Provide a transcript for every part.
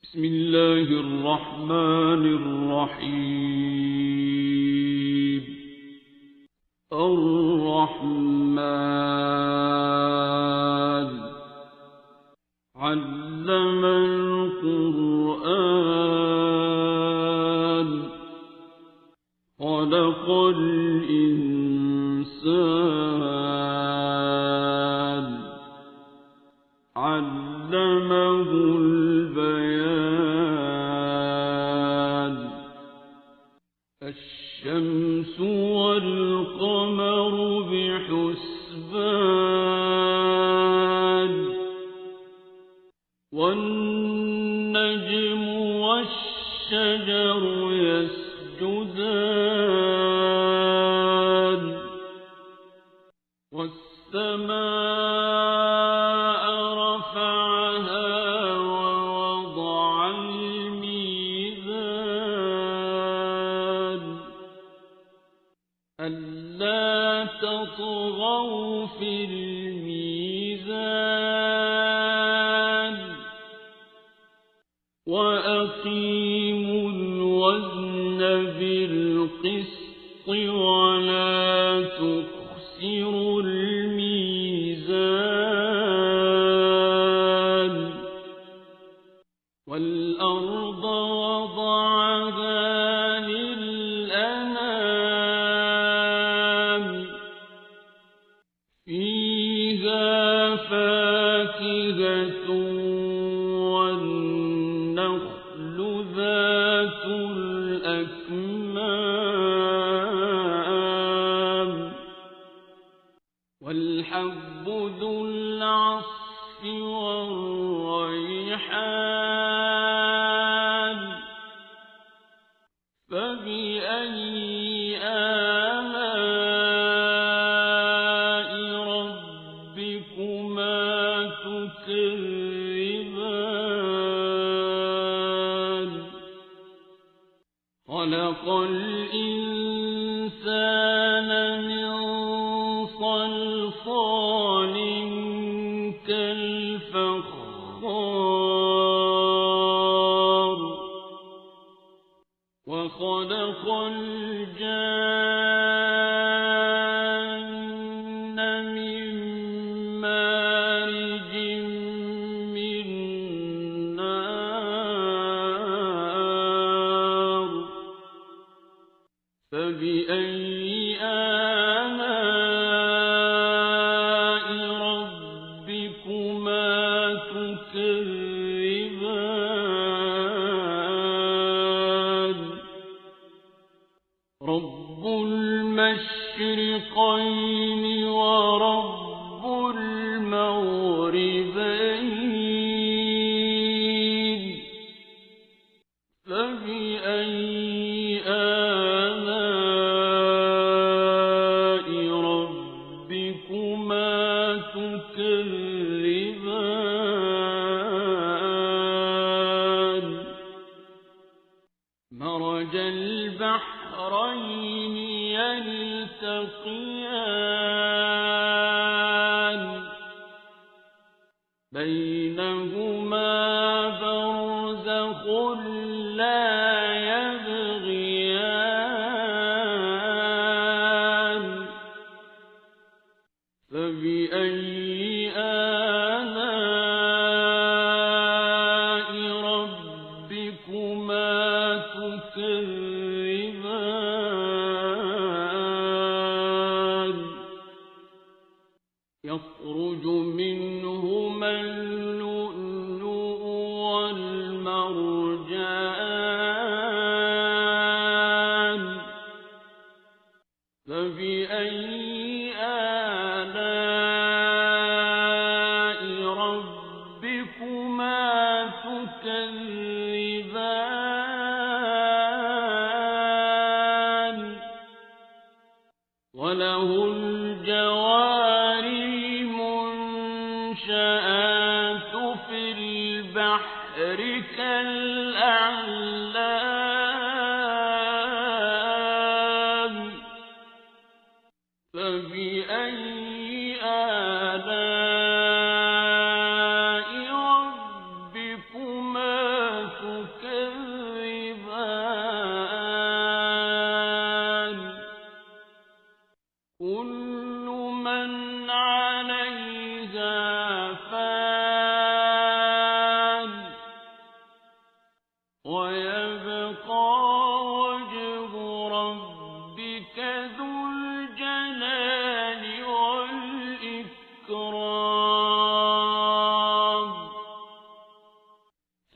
بسم الله الرحمن الرحيم. الرحمن علم القرآن خلق الإنسان علمه البيان. الشمس والقمر بحسبان والنجم والشجر يسجدان والسماء رفعها ووضع الميزان ألا تطغوا في الميزان وأقيموا الوزن بالقسط ولا تخسروا الميزان. والأرض وضعها للأنام فيها فاكهة والنخل ذات الأكمام والحب ذو العصف والريحان. فبأي آلاء ربكما تكذبان. خلق الإنسان من صلصال كالفخار وخلق الجان من مارج من نار. فبأي آلاء ربكما تكذبان. رب المشرقين ورب المغربين. فبأي آلاء ربكما تكذبان. مرج البحرين يلتقيان بينهما برزخ لا يبغيان. فبأي آلاء ربكما تكذبان. يخرج منهما اللؤلؤ والمرجان. فبأي آلاء ربكما تكذبان. وله الجوار المنشآت في البحر كالأعلام. فبأي آلاء ربكما تكذبان.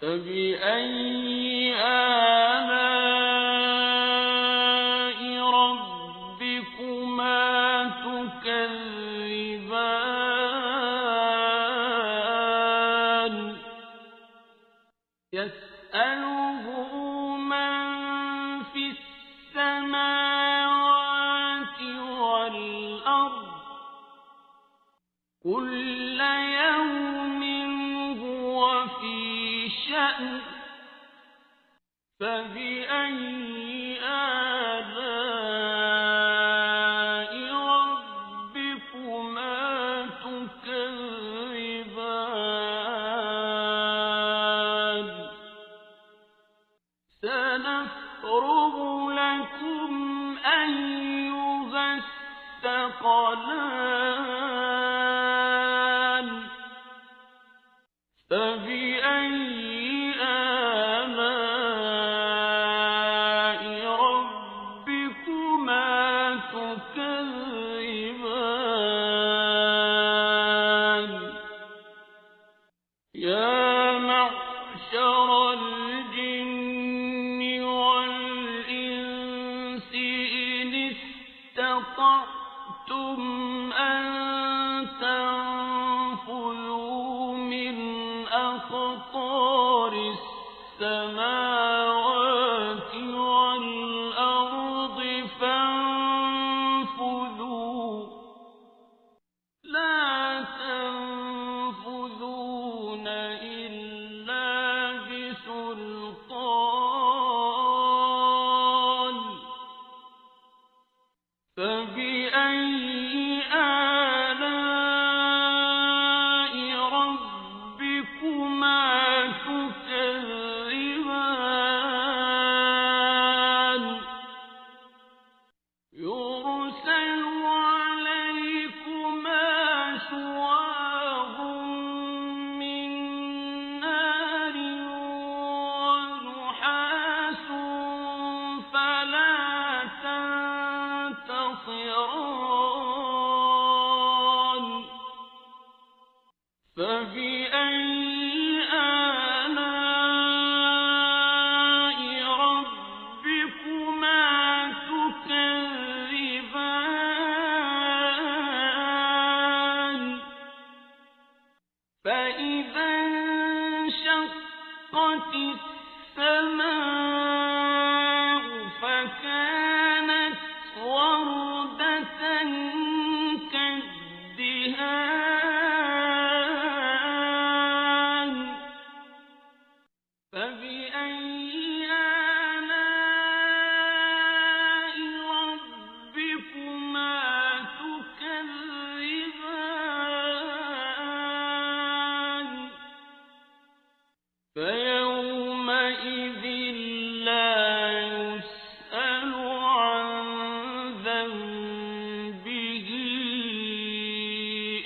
فبأي آلاء ربكما تكذبان يسأله من في السماوات والأرض كل يوم هو في شأن فبأي آلاء ربكما تكذبان سنفرغ لكم أيها الثقلان فبأي آلاء ربكما تكذبان يا معشر الجن والإنس إن استطعتم أن تنفذوا من أقطار السماوات والأرض فانفذوا لا تنفذون إلا بسلطان فبأي آلاء ربكما تكذبان يرسل عليكما شواظ من نار ونحاس فلا تنتصران فبأي آلاء ربكما تكذبان فإذا انشقت السماء فكانت وردة كالدهان فبأي آلاء ربكما تكذبان فيومئذ لا يسأل عن ذنبه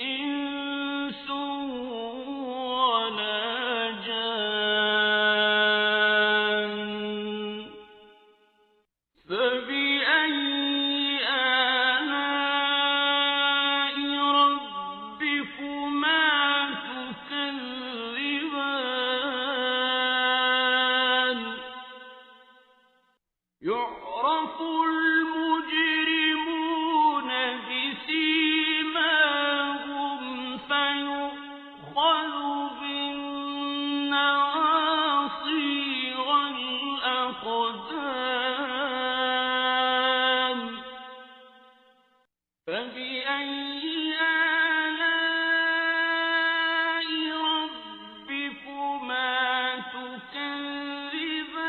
إنس ولا جان فبأي آلاء ربكما تكذبان يعرف المجرمون بسيماهم فيؤخذ بالنواصي والأقدام فبأي آلاء ربكما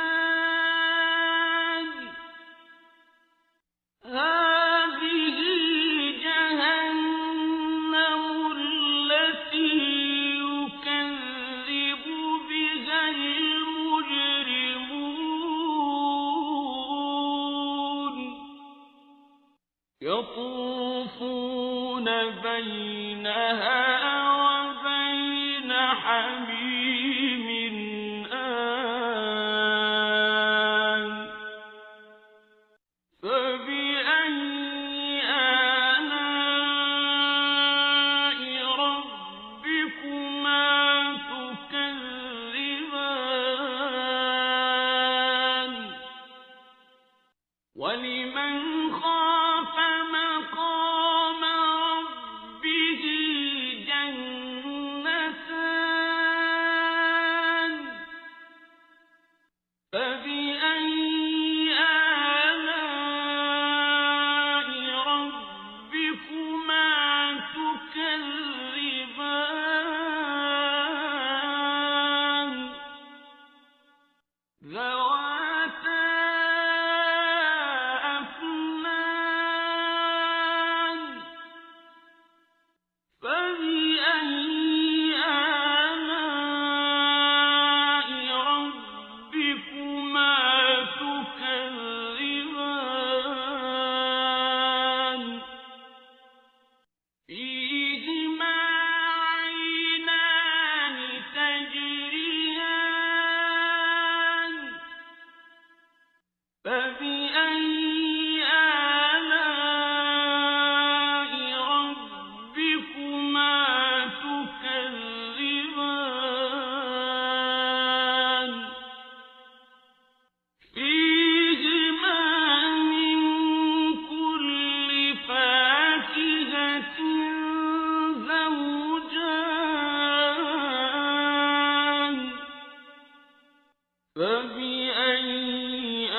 تكذبان هذه جهنم التي يكذب بها المجرمون يطوفون بينها وبين حميم آن فبأي آلاء ربكما تكذبان فبأي آلاء ربكما تكذبان ذواتا أفنان فبأي آلاء ربكما تكذبان فيهما عينان تجريان فبأي آلاء ربكما تكذبان فيهما من كل فاكهة زوجان فبأي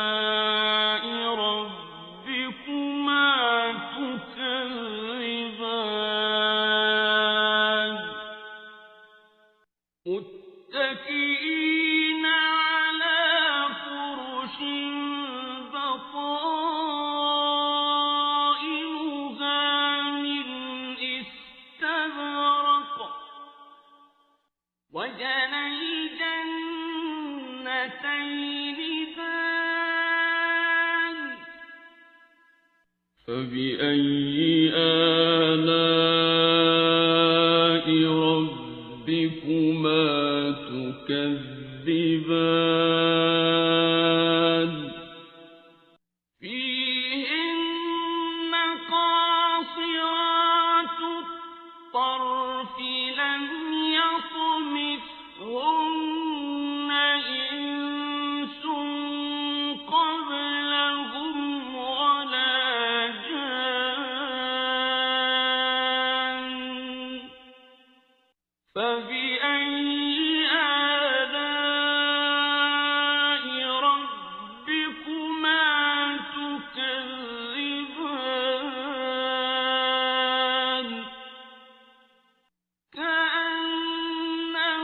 آلاء ربكما تكذبان متكئين على فرش بطائنها من استبرق وجنى الجنتين دان فبأي آلاء ربكما تكذبان فيهن قاصرات الطرف لم يطمثهن إنس قبلهم ولا جان فبأي آلاء ربكما تكذبان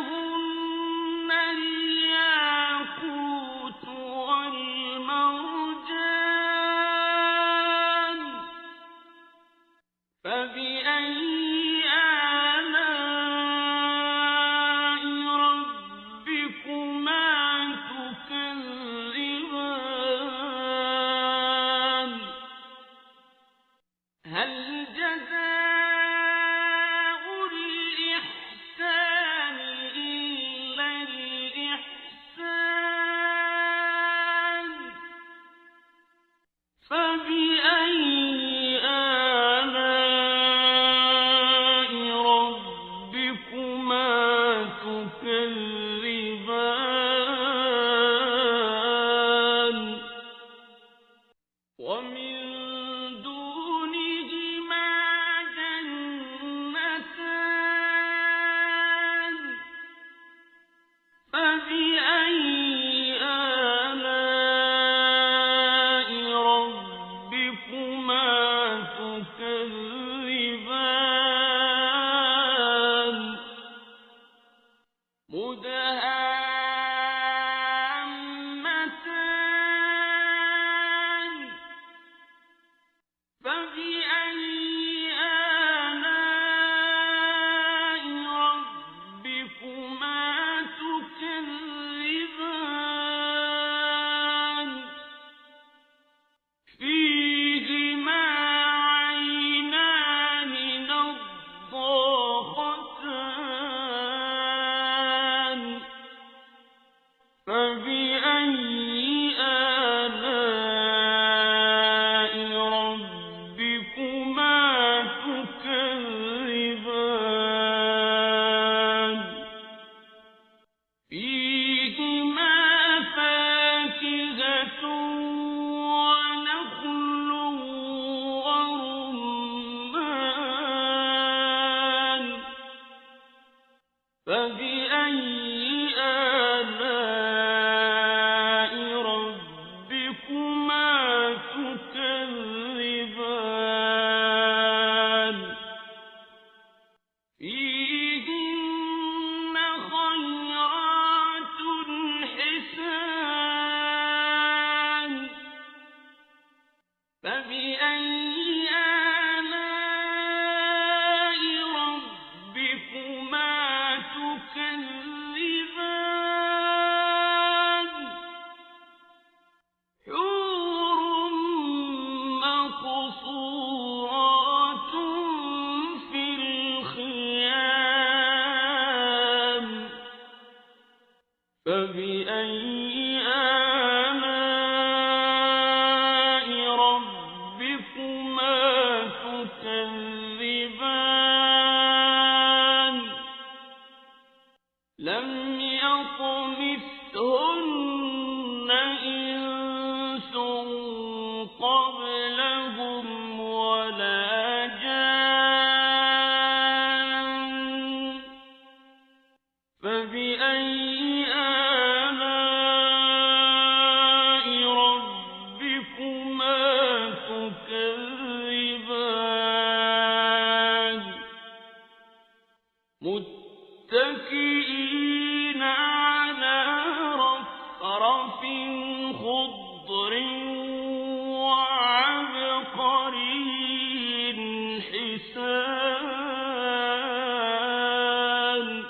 كأنهن الياقوت والمرجان فبأي آلاء ربكما تكذبان هل جزاء الإحسان إلا الإحسان فبأي آلاء ربكما تكذبان ومن دونهما جنتان فبأي آلاء ربكما تكذبان مدهامتان فبأي آلاء ربكما تكذبان فيهما عينان نضاختان فبأي آلاء ربكما تكذبان لم يطمثهن إنس قبلهم ولا جان فبأي آلاء ربكما تكذبان متكئين على رفرف خضر وعبقري حسان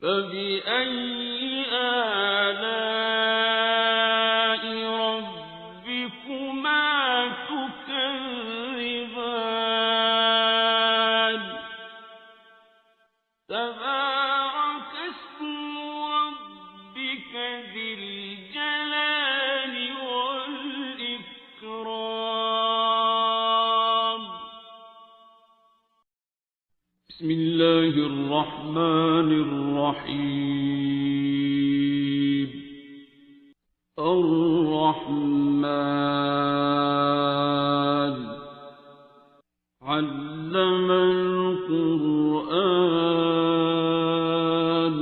فبأي آلاء ربكما تكذبان تبارك اسم ربك ذي الجلال والإكرام بسم الله الرحمن الرحيم الرحمن علم القرآن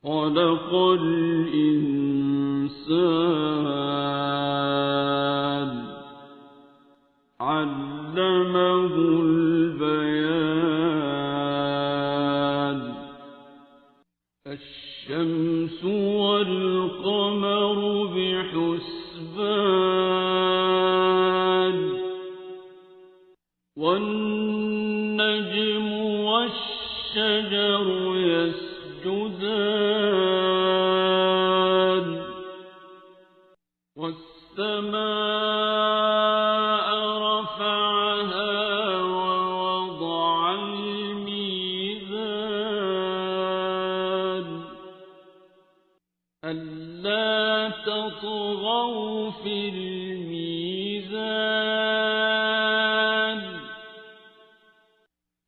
خلق الإنسان علمه البيان الشمس والقمر بحسبان والنجم والشجر يسجدان والسماء رفعها ووضع الميزان ألا تطغوا في الميزان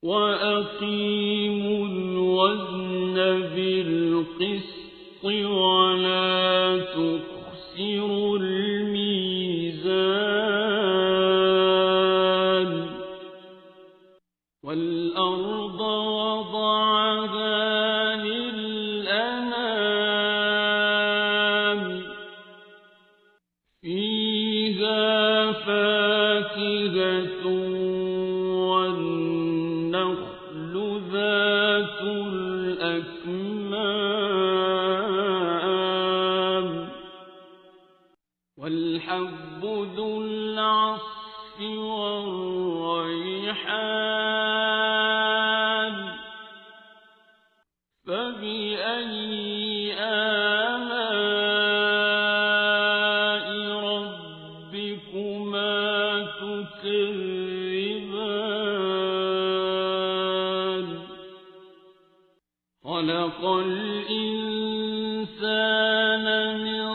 وأقيموا الوزن بالقسط ولا تخسروا الميزان والأرض وضعها للأنام فيها فاكهة والنخل ذات الأكمام والحب ذو العصف والريحان فبأي آلاء ربكما تكذبان خلق الإنسان من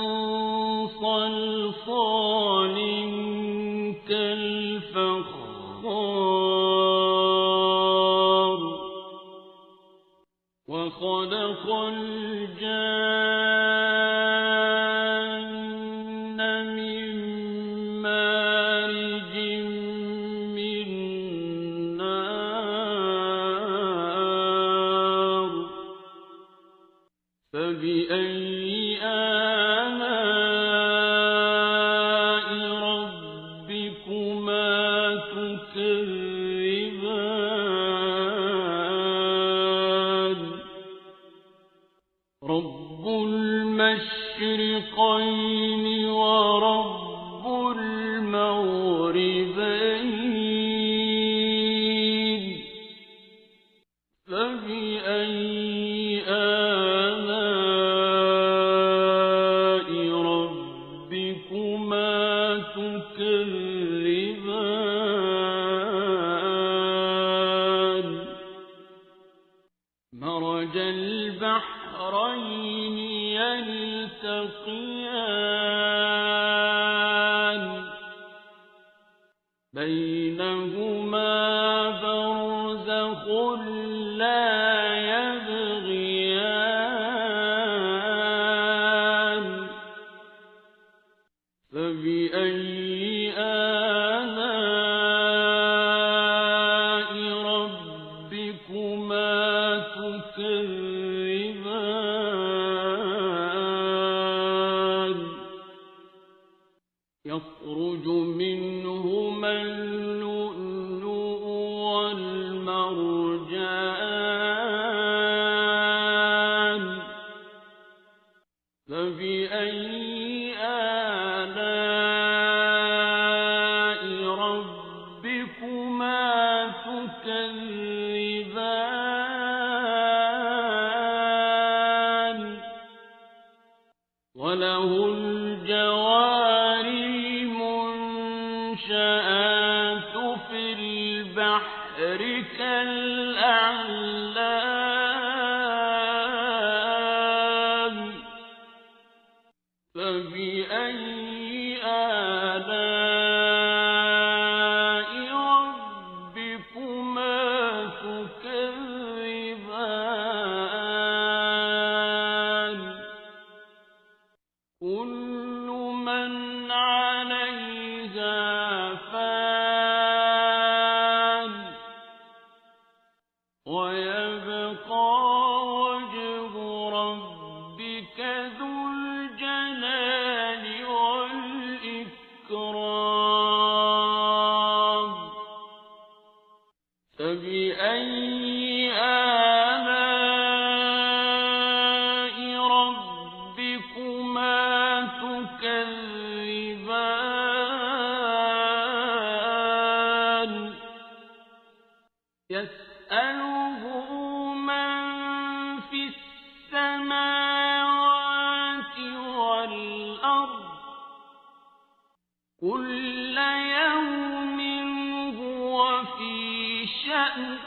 صلصال كالفخار وخلق الجان من مارج من نار فبأي آلاء ربكما تكذبان رب المشرقين ورب المغربين فبأي آلاء ربكما تكذبان مرج البحر البحرين يلتقيان بينهما برزخ لا يبغيان فبأي آلاء ربكما تكذبان يخرج منهما اللؤلؤ والمرجان فبأي آلاء ربكما تكذبان وله الجوار المنشآت في البحر كالأعلام فبأي آلاء ربكما تكذبان كل من عليها فان ويبقى وجه ربك ذو الجلال والإكرام فبأي آلاء ربكما تكذبان يسأله من في السماوات والأرض كل يوم هو في شأن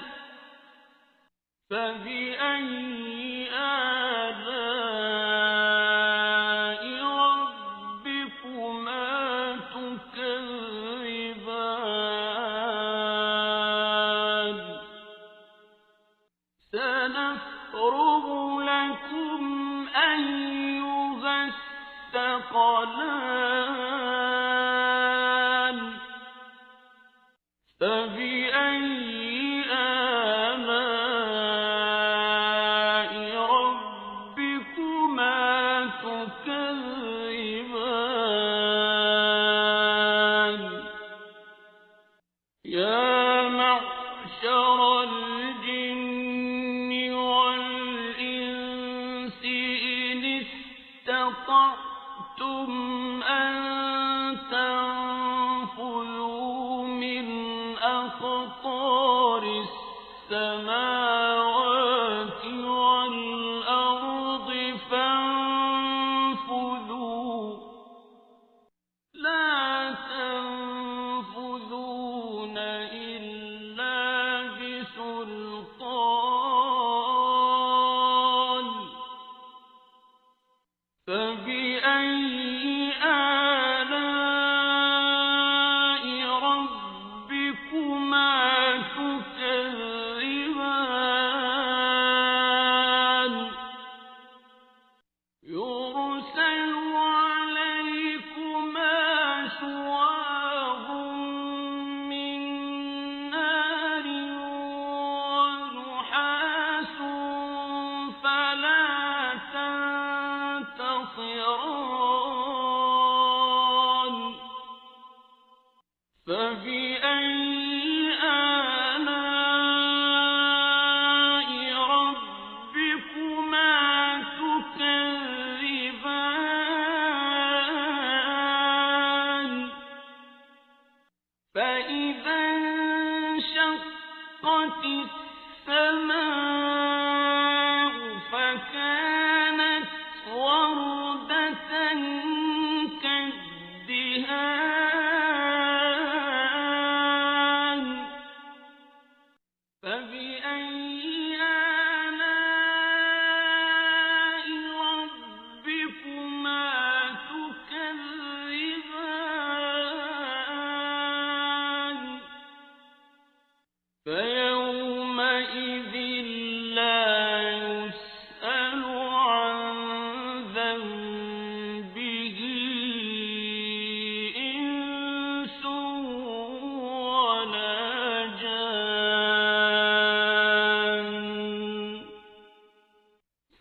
فبأي آلاء ربكما تكذبان سنفرغ لكم أيها الثقلان فبأي آلاء ربكما تكذبان يا معشر الجن والإنس إن استطعتم أن تنفذوا من أقطار السماوات والأرض فانفذوا لا تنفذون إلا بسلطان فبأي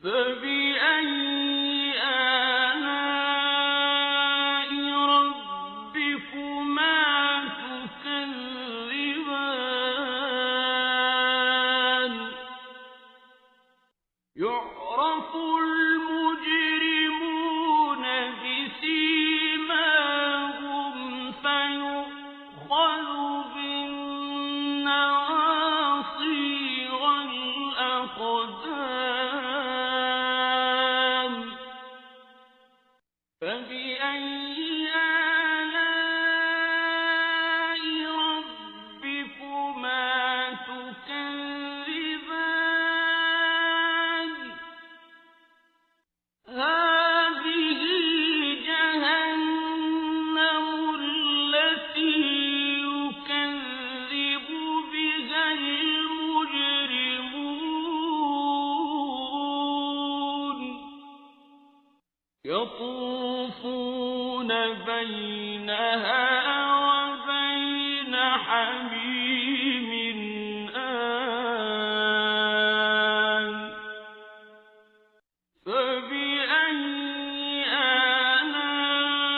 فبأي آلاء ربكما تكذبان يعرف المجرمون بسيماهم فيؤخذ بالنواصي والأقدام فبأي آلاء ربكما تكذبان هذه جهنم التي يكذب بها المجرمون يطوفون بينها وبين حميم آن فبأي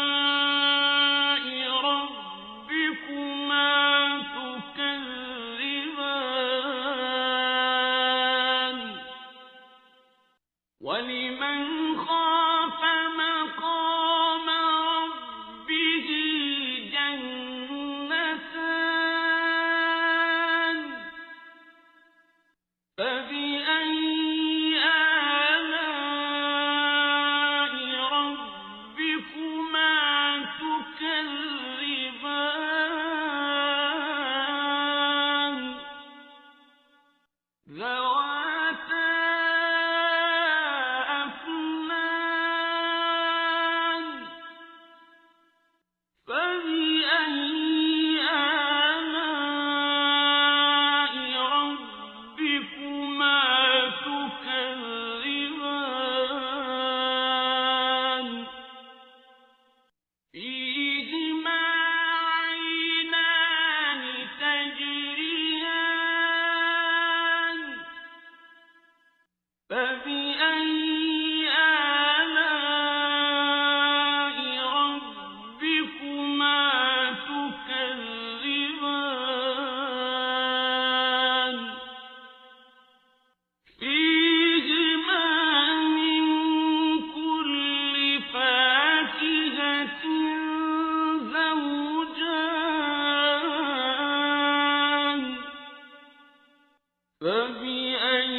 آلاء ربكما تكذبان ولمن خاف مقام ربه جنتان فبأي آلاء ربكما تكذبان ذواتا أفنان فبأي آلاء ربكما تكذبان فيهما عينان تجريان فبأي آلاء ربكما تكذبان فيهما من كل فاكهة زوجان فبأي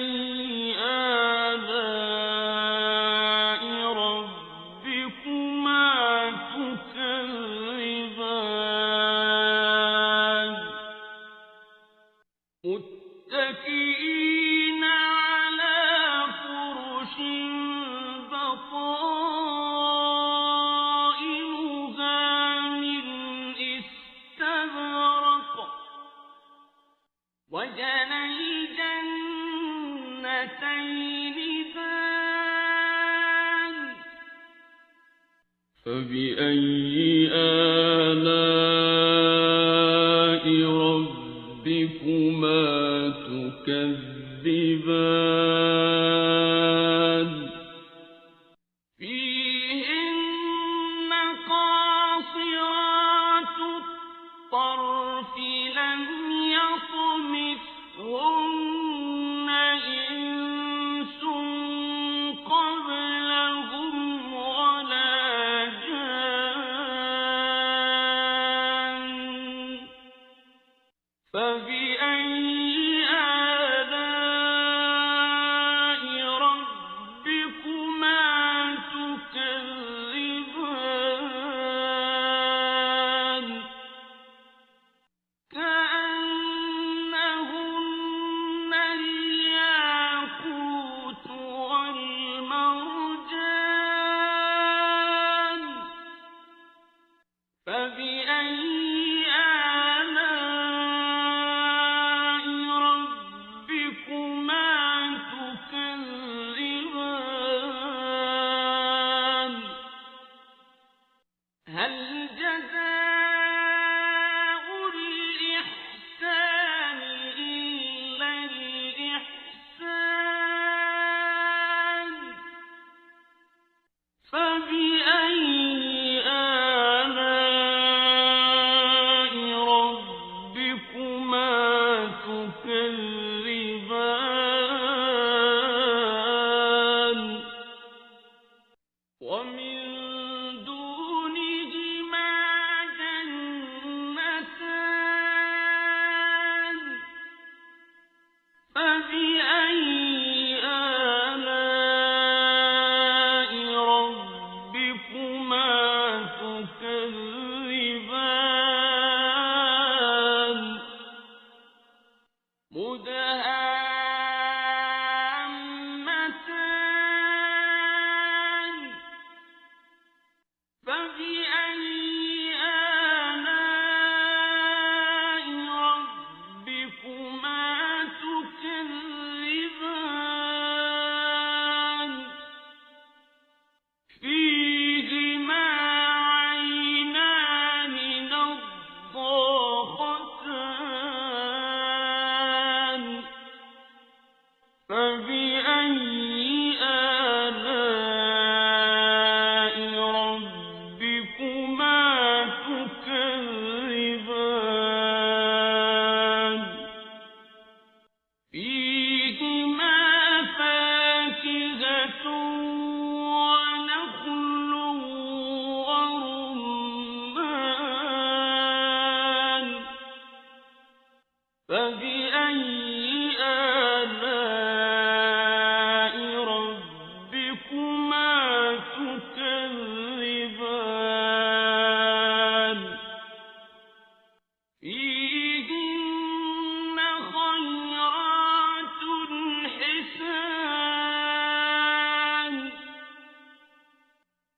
آلاء ربكما تكذبان متكئين على فرش بطائنها من استبرق وجنى الجنتين دان فبأي آلاء ربكما تكذبان فيهن قاصرات الطرف لم يطمثهن إنس قبلهم ولا جان فبأي آلاء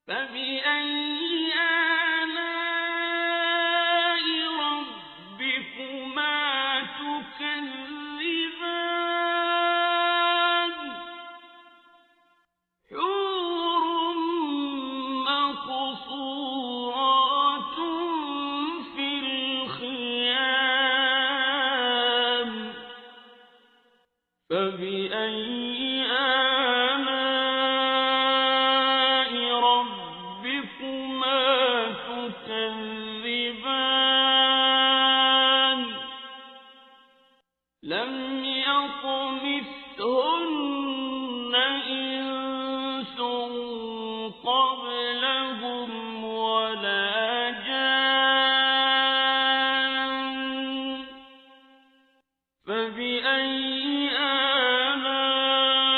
فبأي آلاء ربكما تكذبان حور مقصورات في الخيام فبأي آلاء ربكما تكذبان لم يطمثهن إنس قبلهم ولا جان فبأي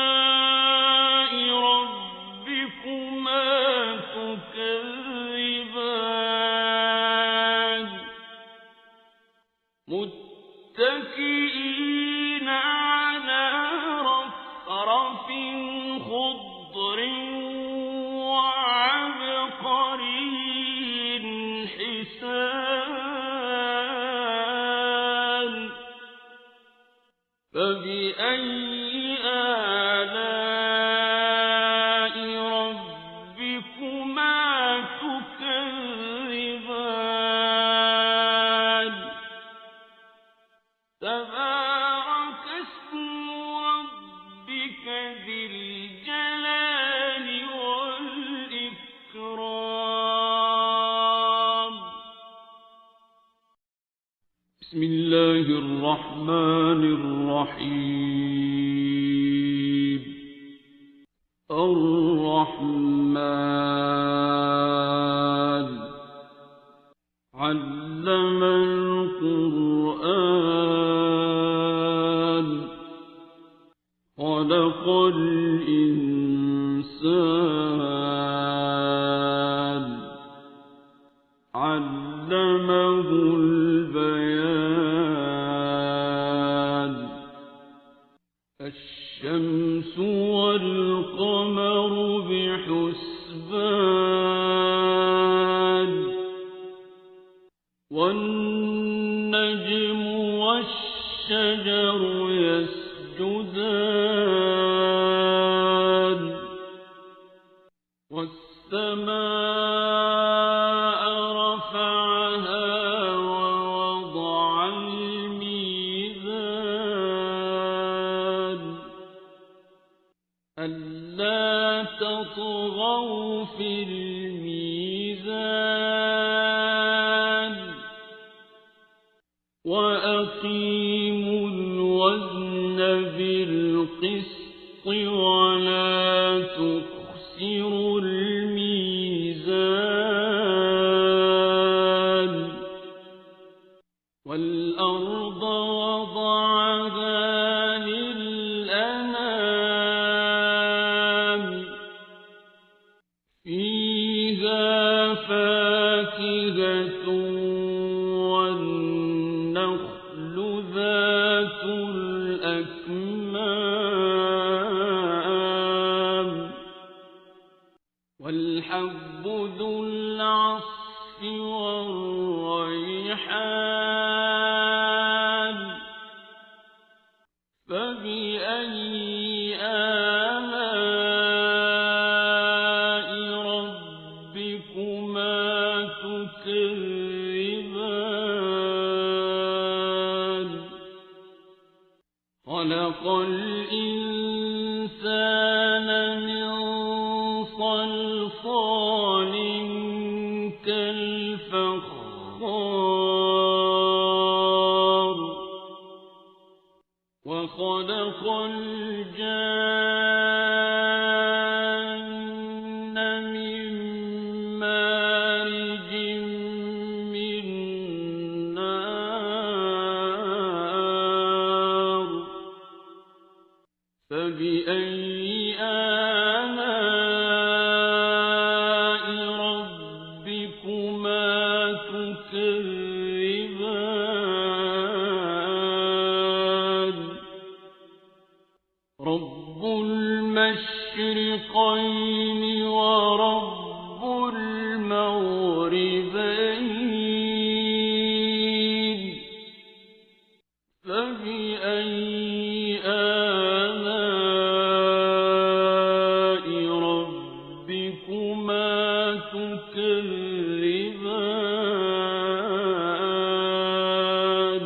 آلاء ربكما تكذبان متكئين على رفرف خضر وعبقري حسان فبأي آلاء ربكما تكذبان تبارك اسم ربك ذي الجلال والإكرام بسم الله الرحمن الرحيم الرحمن علم القرآن خلق الإنسان علمه البيان الشمس والقمر بحسبان والنجم والشجر يسجدان والسماء رفعها ووضع الميزان ألا تطغوا في الميزان وأقيموا الوزن بالقسط ولا تخسروا الميزان والأرض وضعها للأنام فيها فاكهة والنخل ذات الأكمام والحب ذو العصف والريحان فبأي آلاء ربكما تكذبان خلق الإنسان من صلصال كالفخار وخلق الجان من مارج من نار فبأي آلاء ربكما تكذبان رب المشرقين ورب المغربين فبأي آلاء ربكما تكذبان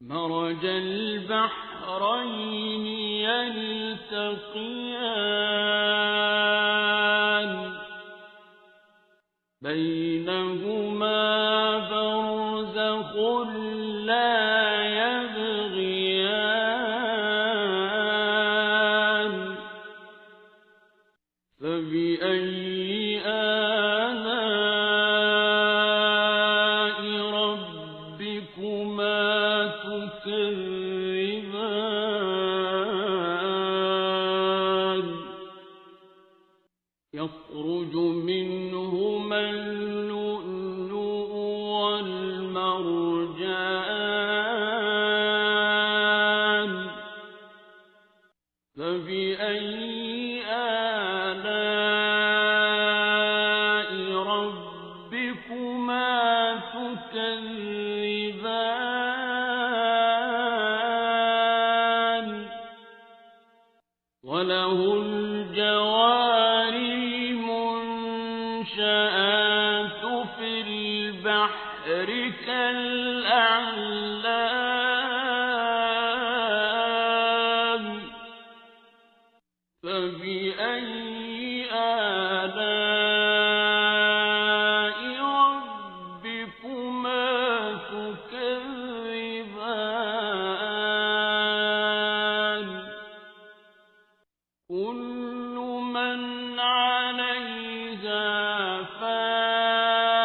مرج البحرين يلتقيان بينهما برزخ لا يبغيان فبأي آلاء ربكما تكذبان يخرج منهما اللؤلؤ والمرجان فبأي آلاء ربكما تكذبان وله الجوار المنشآت في البحر كالأعلام فبأي آلاء ربكما تكذبان كل من عليها فان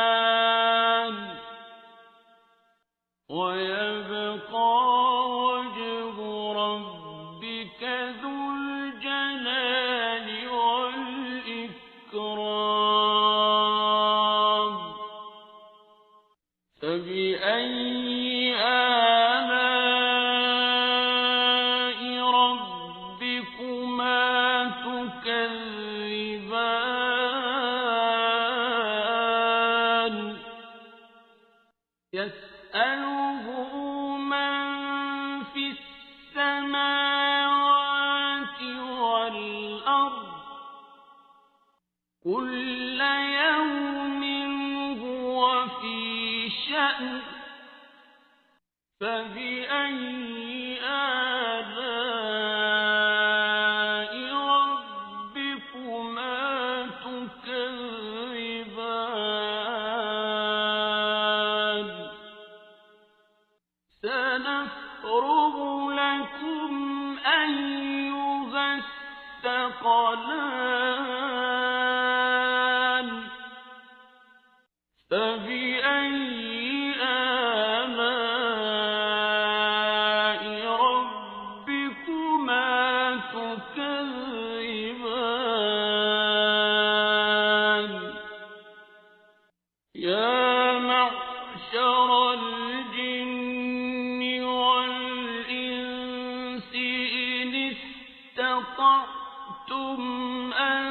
ويبقى وجه ربك ذو الجلال والإكرام فبأي آلاء ربكما تكذبان يسأله من في السماوات والأرض كل يوم هو في شأن فبأي آلاء ربكما تكذبان سنفرغ لكم أيها الثقلان فبأي آلاء ربكما تكذبان يا معشر الجن والإنس إن استطعتم أن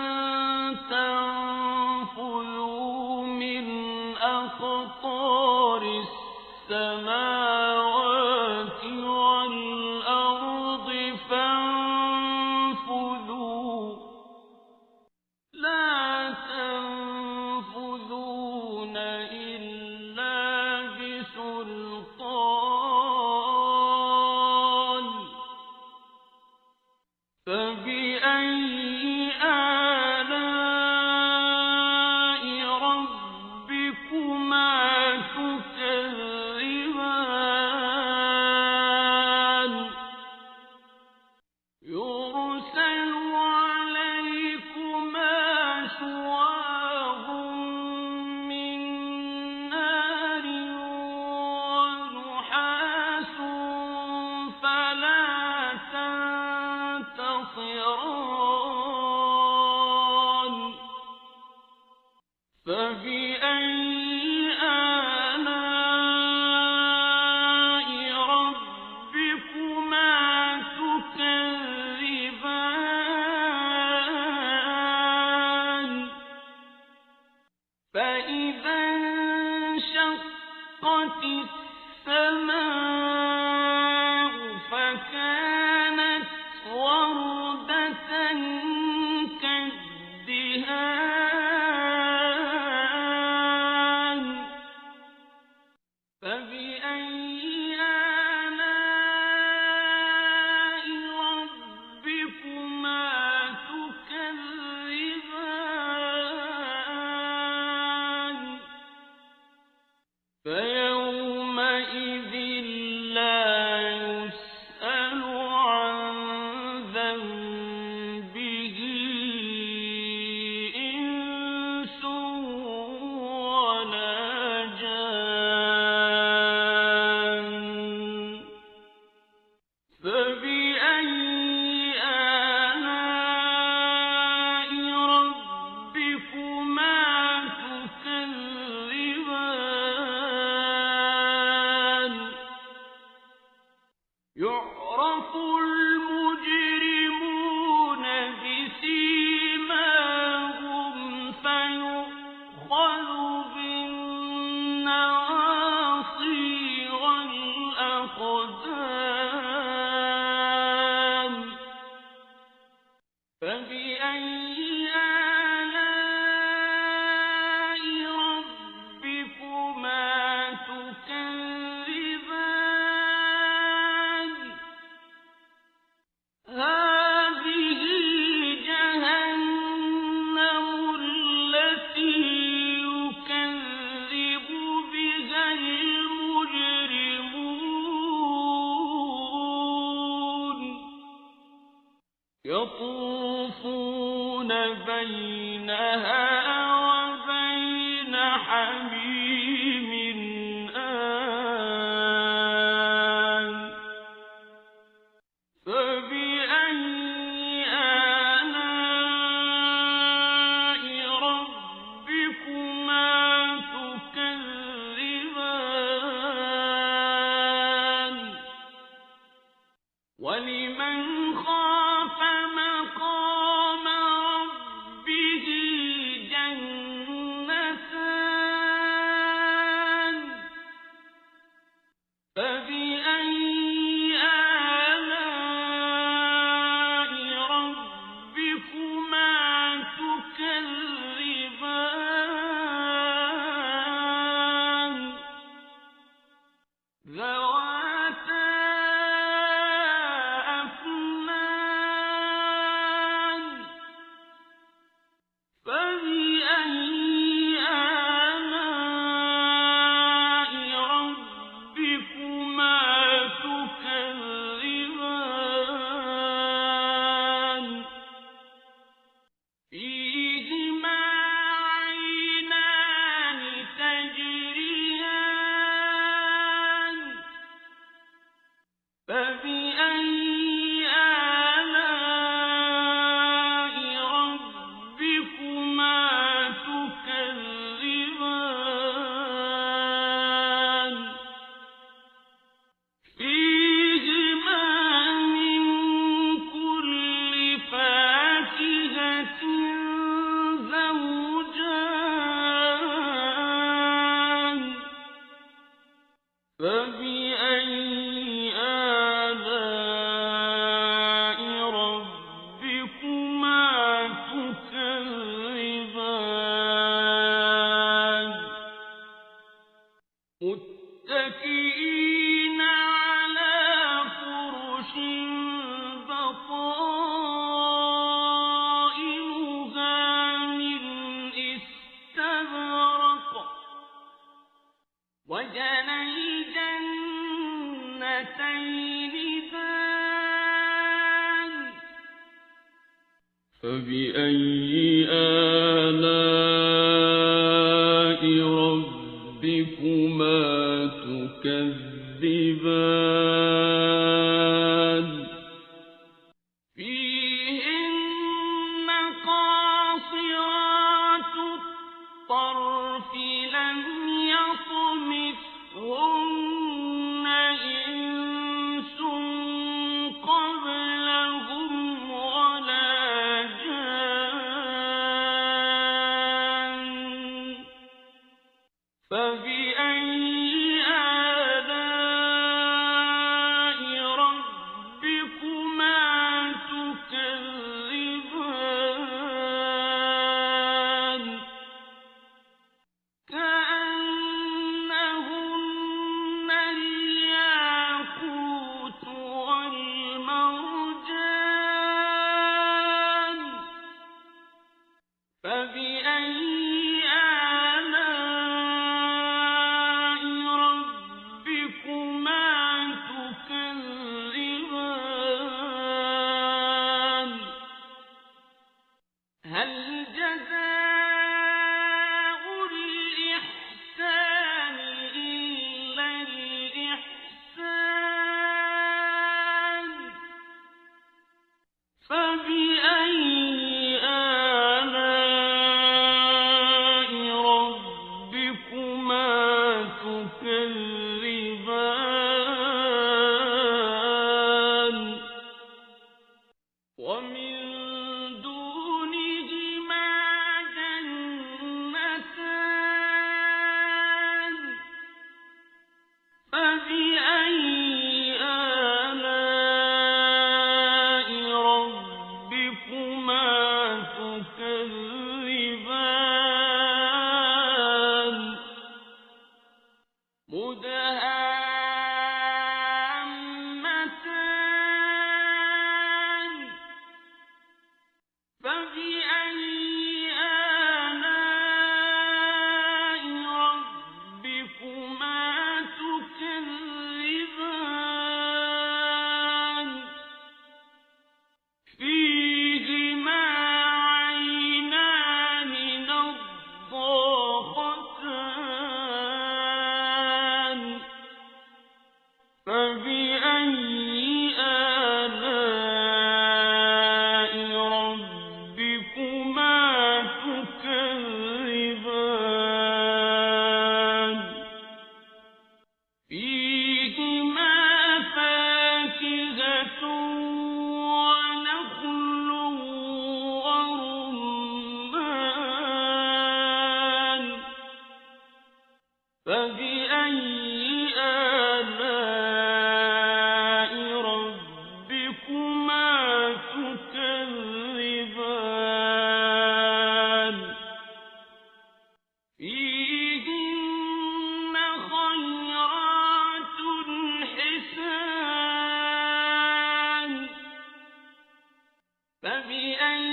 تنفذوا من أقطار السماوات والأرض فانفذوا لا تنفذون إلا بسلطان فبأي آلاء ربكما تكذبان يرسل عليكما شواظ من نار ونحاس فلا تنتصران فإذا انشقت السماء فكانت وردة كالدهان فبأي آلاء ربكما تكذبان فيومئذ لا يسأل عن ذنبه إنس ولا جان فبأي آلاء ربكما تكذبان يعرف المجرمون بسيماهم فيؤخذ بالنواصي والأقدام فبأي آلاء ربكما تكذبان هذه جهنم التي يكذب بها المجرمون يطوفون بينها وبين حميم آن فبأي آلاء ربكما تكذبان ولمن خاف مقام ربه جنتان فبأي آلاء ربكما تكذبان ذواتا أفنان فبأي آلاء ربكما تكذبان فيهما عينان تجريان فبأي آلاء ربكما تكذبان فيهما من كل فاكهة زوجان فبأي آلاء ربكما تكذبان متكئين على فرش بطائنها من استبرق وجنى الجنتين دان فبأي آلاء ربكما تكذبان فيهن قاصرات الطرف لم يطمثهن إنس قبلهم ولا جان هل جزاء الإحسان إلا الإحسان فبأي آلاء ربكما تكذبان ومن دونهما جنتان فبأي آلاء ربكما تكذبان مدهامتان فبأي آلاء ربكما تكذبان فيهما عينان نضاختان فبأي آلاء ربكما تكذبان فيهما فاكهة ونخل ورمان فبأي آلاء ربكما تكذبان فيهن خيرات حسان فبأي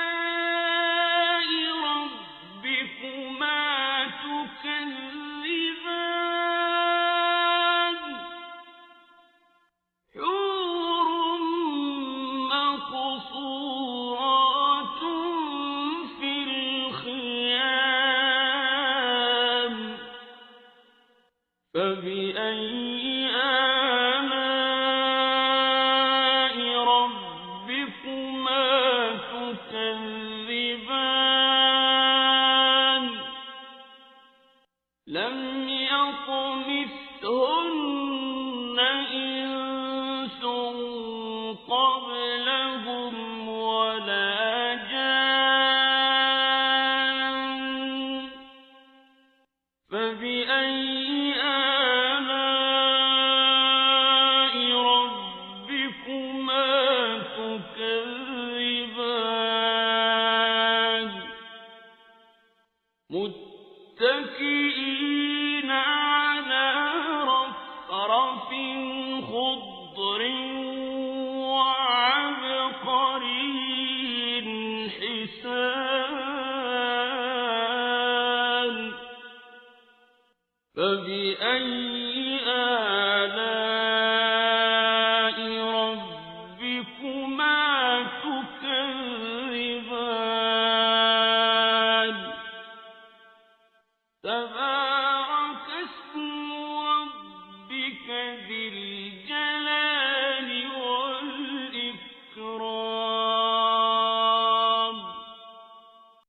آلاء ربكما تكذبان حور مقصورات في الخيام فبأي آلاء ربكما تكذبان لم يطمثهن إنس قبلهم ولا جان فبأي آلاء ربكما تكذبان متكئين على رفرف خضر وعبقري حسان فبأي آلاء ربكما تكذبان تبارك اسم ربك